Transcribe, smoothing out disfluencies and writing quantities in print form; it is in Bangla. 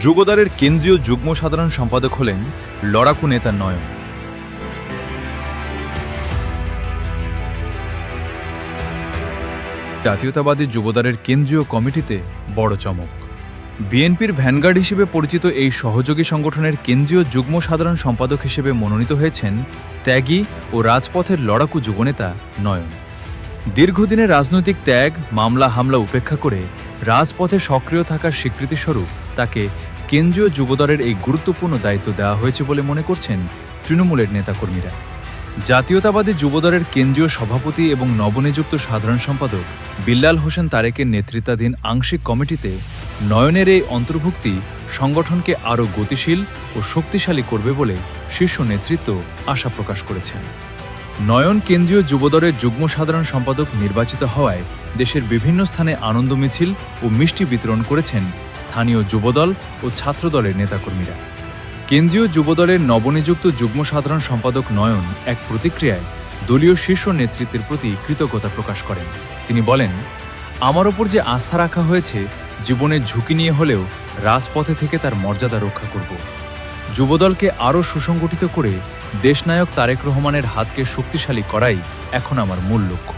যুবদলের কেন্দ্রীয় যুগ্ম সাধারণ সম্পাদক হলেন লড়াকু নেতা নয়ন। জাতীয়তাবাদী যুবদলের কেন্দ্রীয় কমিটিতে বড় চমক। বিএনপির ভ্যানগার্ড হিসেবে পরিচিত এই সহযোগী সংগঠনের কেন্দ্রীয় যুগ্ম সাধারণ সম্পাদক হিসেবে মনোনীত হয়েছেন ত্যাগী ও রাজপথের লড়াকু যুবনেতা নয়ন। দীর্ঘদিনের রাজনৈতিক ত্যাগ, মামলা হামলা উপেক্ষা করে রাজপথে সক্রিয় থাকার স্বীকৃতিস্বরূপ তাকে কেন্দ্রীয় যুবদলের এই গুরুত্বপূর্ণ দায়িত্ব দেওয়া হয়েছে বলে মনে করছেন তৃণমূলের নেতাকর্মীরা। জাতীয়তাবাদী যুবদলের কেন্দ্রীয় সভাপতি এবং নবনিযুক্ত সাধারণ সম্পাদক বিল্লাল হোসেন তারেকের নেতৃত্বাধীন আংশিক কমিটিতে নয়নের এই অন্তর্ভুক্তি সংগঠনকে আরও গতিশীল ও শক্তিশালী করবে বলে শীর্ষ নেতৃত্ব আশা প্রকাশ করেছেন। নয়ন কেন্দ্রীয় যুবদলের যুগ্ম সাধারণ সম্পাদক নির্বাচিত হওয়ায় দেশের বিভিন্ন স্থানে আনন্দ মিছিল ও মিষ্টি বিতরণ করেছেন স্থানীয় যুবদল ও ছাত্রদলের নেতাকর্মীরা। কেন্দ্রীয় যুবদলের নবনিযুক্ত যুগ্ম সাধারণ সম্পাদক নয়ন এক প্রতিক্রিয়ায় দলীয় শীর্ষ নেতৃত্বের প্রতি কৃতজ্ঞতা প্রকাশ করেন। তিনি বলেন, আমার ওপর যে আস্থা রাখা হয়েছে, জীবনের ঝুঁকি নিয়ে হলেও রাজপথে থেকে তার মর্যাদা রক্ষা করব। যুবদলকে আরও সুসংগঠিত করে দেশনায়ক তারেক রহমানের হাতকে শক্তিশালী করাই এখন আমার মূল লক্ষ্য।